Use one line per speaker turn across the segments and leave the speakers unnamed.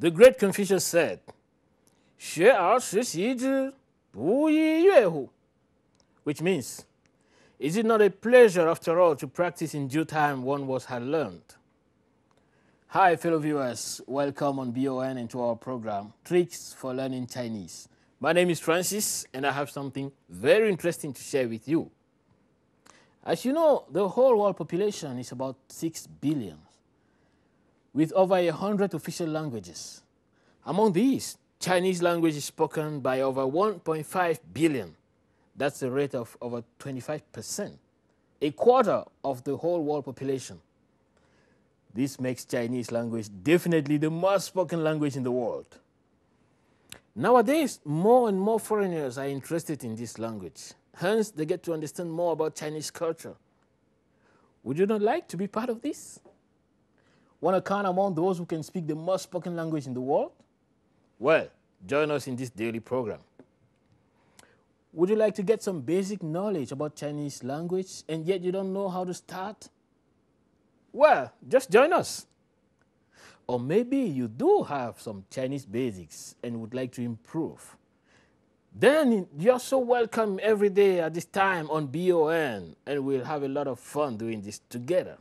The great Confucius said, 学而时习之，不亦说乎? Which means, is it not a pleasure after all to practice in due time one was had learned? Hi fellow viewers, welcome on BON and to our program, Tricks for Learning Chinese. My name is Francis and I have something very interesting to share with you. As you know, the whole world population is about 6 billion, with over 100 official languages. Among these, Chinese language is spoken by over 1.5 billion. That's a rate of over 25%, a quarter of the whole world population. This makes Chinese language definitely the most spoken language in the world. Nowadays, more and more foreigners are interested in this language. Hence, they get to understand more about Chinese culture. Would you not like to be part of this? Want to count among those who can speak the most spoken language in the world? Well, join us in this daily program. Would you like to get some basic knowledge about Chinese language and yet you don't know how to start? Well, just join us. Or maybe you do have some Chinese basics and would like to improve. Then you're so welcome every day at this time on BON, and we'll have a lot of fun doing this together.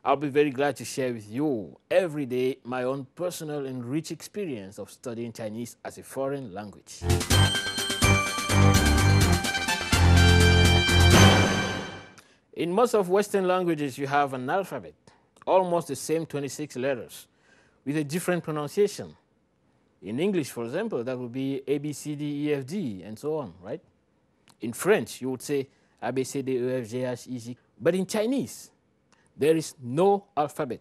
I'll be very glad to share with you every day my own personal and rich experience of studying Chinese as a foreign language. In most of Western languages, you have an alphabet, almost the same 26 letters, with a different pronunciation. In English, for example, that would be A, B, C, D, E, F, G, and so on, right? In French, you would say A, B, C, D, E, F, G, H, I, J. But in Chinese, there is no alphabet,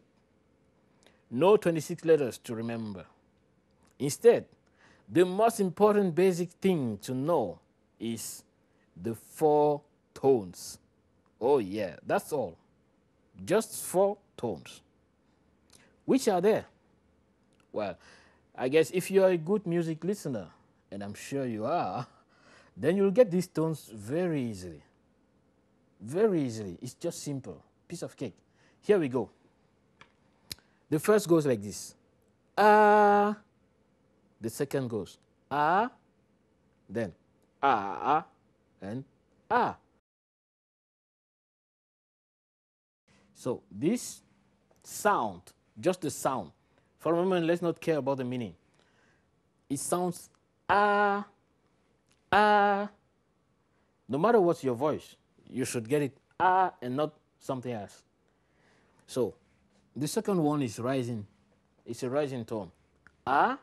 no 26 letters to remember. Instead, the most important basic thing to know is the 4 tones. Oh yeah, that's all. Just 4 tones. Which are there? Well, I guess if you are a good music listener, and I'm sure you are, then you'll get these tones very easily. Very easily. It's just simple. Piece of cake. Here we go. The first goes like this. Ah. The second goes ah, then ah, and ah. So this sound, just the sound, for a moment, let's not care about the meaning. It sounds ah, ah. No matter what's your voice, you should get it ah and not something else. So the second one is rising. It's a rising tone. Ah,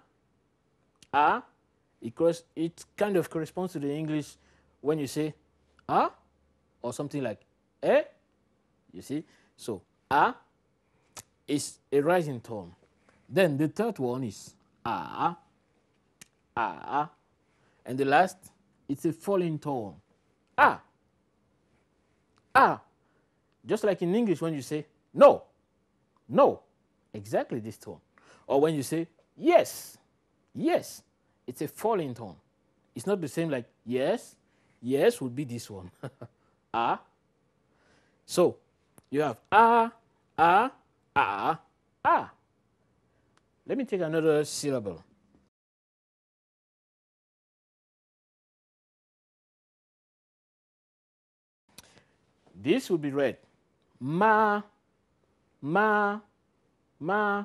ah. It kind of corresponds to the English when you say ah or something like eh. You see? So ah is a rising tone. Then the third one is ah, ah. And the last, it's a falling tone. Ah, ah. Just like in English when you say no, no. Exactly this tone. Or when you say yes, yes. It's a falling tone. It's not the same like yes. Yes would be this one. Ah. So you have ah, ah, ah, ah. Let me take another syllable. This would be read ma, ma, ma,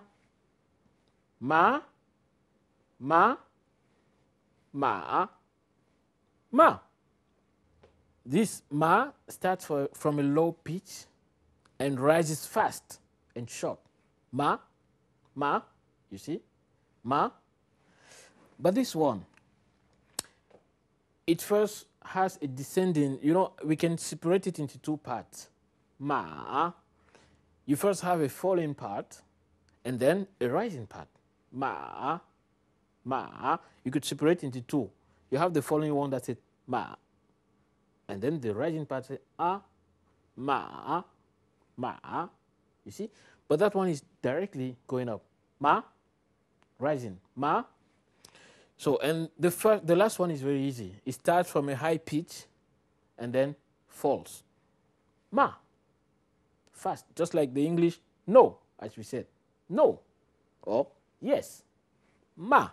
ma, ma, ma, ma. This ma starts from a low pitch and rises fast and short. Ma, ma, you see? Ma. But this one, it first has a descending, we can separate it into 2 parts. Ma. You first have a falling part and then a rising part. Ma, ma. You could separate into 2. You have the falling one that's it, ma. And then the rising part is ah, ma, ma. You see? But that one is directly going up. Ma, rising. Ma. So, and the last one is very easy. It starts from a high pitch and then falls. Ma. Fast. Just like the English no, as we said. No. Or yes. ma.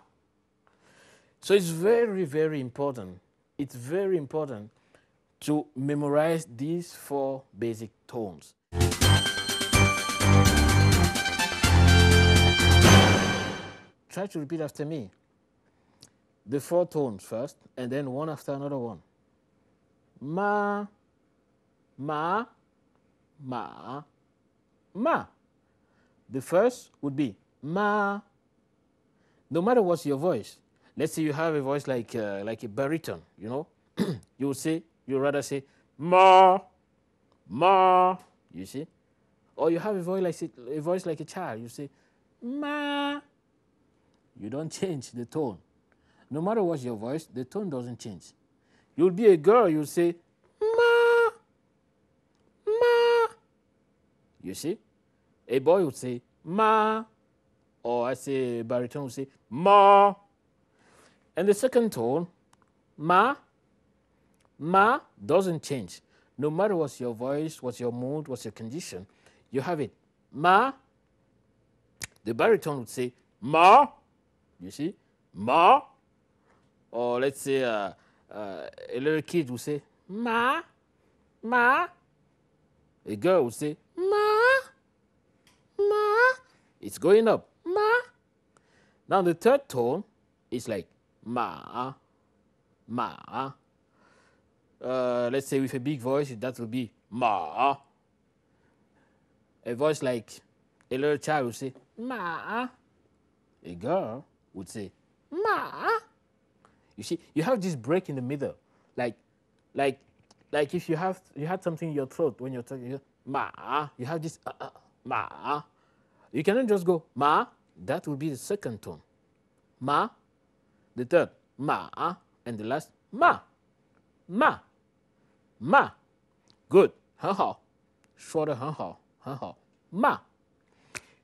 So it's very, very important. It's very important to memorize these 4 basic tones. Try to repeat after me. The 4 tones first, and then one after another one. Ma, ma, ma, ma. The first would be ma. No matter what's your voice. Let's say you have a voice like a baritone, you know. you rather say ma, ma, you see. Or you have a voice like a child, you say ma. You don't change the tone. No matter what's your voice, the tone doesn't change. You'll be a girl, you'll say ma, ma. You see? A boy would say ma. Or I say a baritone would say ma. And the second tone, ma, ma doesn't change. No matter what's your voice, what's your mood, what's your condition, you have it. Ma. The baritone would say ma. You see? Ma. Or let's say a little kid would say ma, ma. A girl would say ma, ma. It's going up, ma. Now the third tone is like ma, ma. Let's say with a big voice, that would be ma. A voice like a little child would say ma. A girl would say ma. You see, you have this break in the middle, like if you had something in your throat when you're talking, ma. You have this ma. You cannot just go ma. That will be the second tone. Ma. The third ma, and the last ma, ma, ma. Good.很好. Shorter. 很好. 很好. Ma.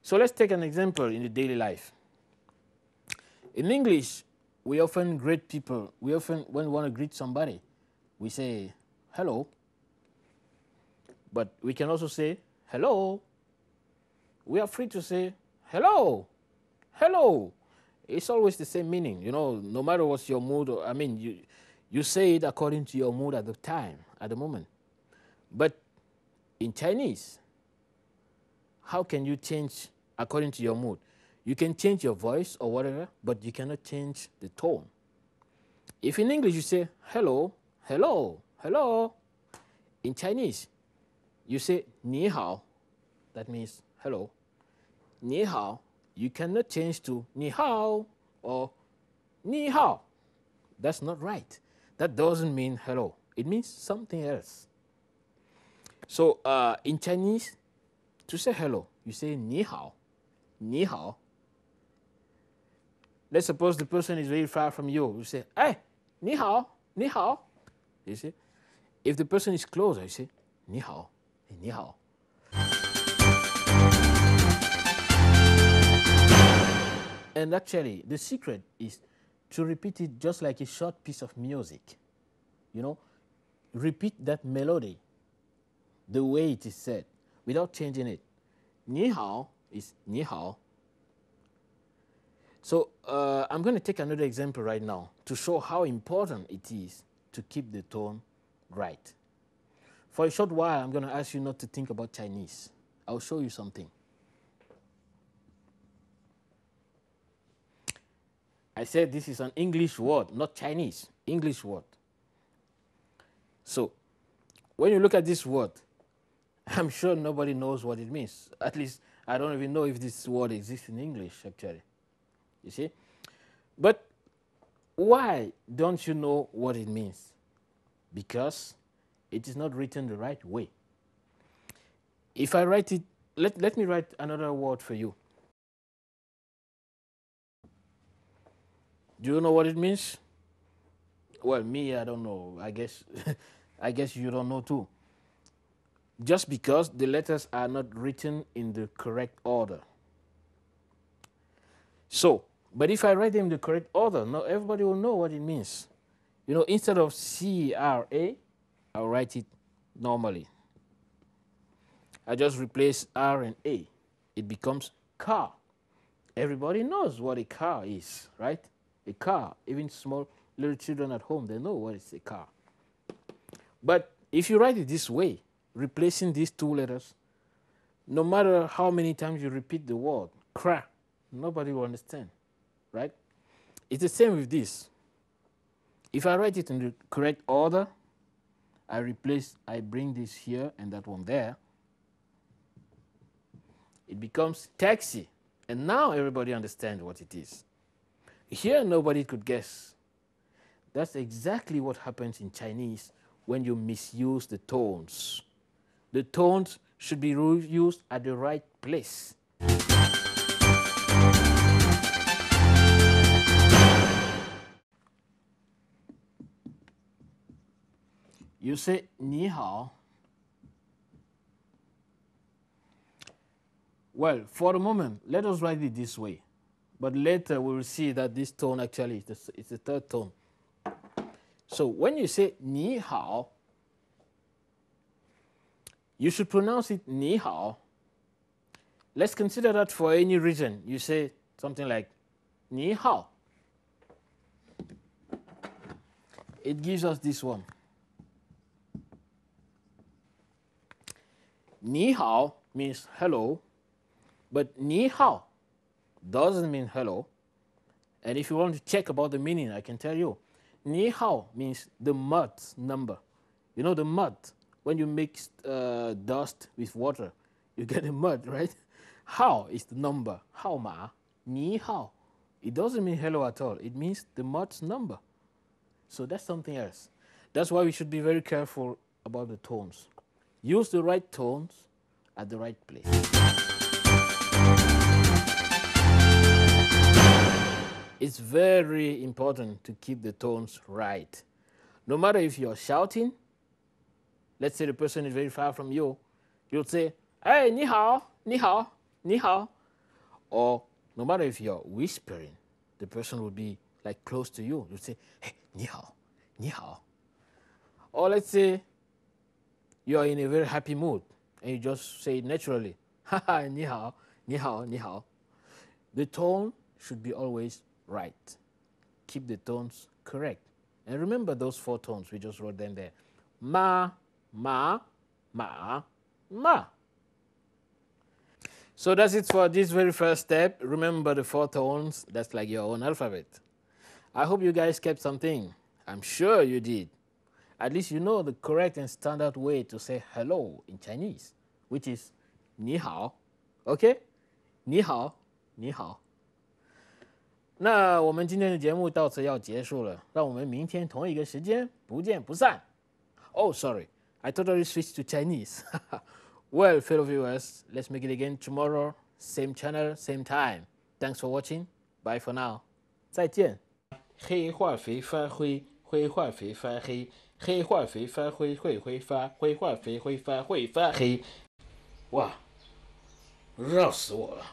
So let's take an example in the daily life. In English, we often greet people. When we want to greet somebody, we say hello. But we can also say hello. We are free to say hello, hello. It's always the same meaning, you know, no matter what's your mood. You say it according to your mood at the time, at the moment. But in Chinese, how can you change according to your mood? You can change your voice or whatever, but you cannot change the tone. If in English you say hello, hello, hello, in Chinese, you say ni hao, that means hello. Ni hao, you cannot change to ni hao or ni hao. That's not right. That doesn't mean hello. It means something else. So in Chinese, to say hello, you say ni hao, ni hao. Let's suppose the person is very far from you. You say, hey, ni hao, ni hao. You see? If the person is closer, you say, ni hao, ni hao. And actually, the secret is to repeat it just like a short piece of music. You know, repeat that melody the way it is said without changing it. Ni hao is ni hao. So I'm going to take another example right now to show how important it is to keep the tone right. For a short while, I'm going to ask you not to think about Chinese. I'll show you something. I said this is an English word, not Chinese, English word. So when you look at this word, I'm sure nobody knows what it means. At least I don't even know if this word exists in English, actually. You see? But why don't you know what it means? Because it is not written the right way. If I write it, let me write another word for you. Do you know what it means? Well, me, I don't know. I guess I guess you don't know too. Just because the letters are not written in the correct order. So, but if I write them in the correct order, now everybody will know what it means. You know, instead of C-R-A, I'll write it normally. I just replace R and A. It becomes car. Everybody knows what a car is, right? A car, even small little children at home, they know what is a car. But if you write it this way, replacing these two letters, no matter how many times you repeat the word cra, nobody will understand, right? It's the same with this. If I write it in the correct order, I bring this here and that one there. It becomes taxi. And now everybody understands what it is. Here, nobody could guess. That's exactly what happens in Chinese when you misuse the tones. The tones should be used at the right place. You say 你好. Well, for the moment, let us write it this way. But later we will see that this tone actually is the third tone. So when you say 你好, you should pronounce it 你好. Let's consider that for any region. You say something like 你好. It gives us this one. 你好 means hello, but 你好 doesn't mean hello. And if you want to check about the meaning, I can tell you. 你好 means the mud number. You know the mud? When you mix dust with water, you get a mud, right? Hao is the number. Hao ma, 你好. It doesn't mean hello at all. It means the mud's number. So that's something else. That's why we should be very careful about the tones. Use the right tones at the right place. It's very important to keep the tones right. No matter if you're shouting, let's say the person is very far from you, you'll say, hey, 你好, 你好, 你好. Or no matter if you're whispering, the person will be like close to you. You'll say, hey, 你好, 你好. Or let's say you're in a very happy mood and you just say it naturally, haha, 你好, 你好, 你好. The tone should be always right. Keep the tones correct. And remember those 4 tones, we just wrote them there. Ma, ma, ma, ma. So that's it for this very first step. Remember the 4 tones. That's like your own alphabet. I hope you guys kept something. I'm sure you did. At least you know the correct and standard way to say hello in Chinese, which is 你好. Okay? 你好, 你好. 那我们今天的节目到此要结束了，让我们明天同一个时间不见不散。Oh, sorry, I totally switched to Chinese. Well, fellow viewers, let's make it again tomorrow, same channel, same time. Thanks for watching. Bye for now. 再见。黑化肥发灰，灰化肥发黑，黑化肥发灰会挥发，灰化肥挥发会发黑。哇，绕死我了。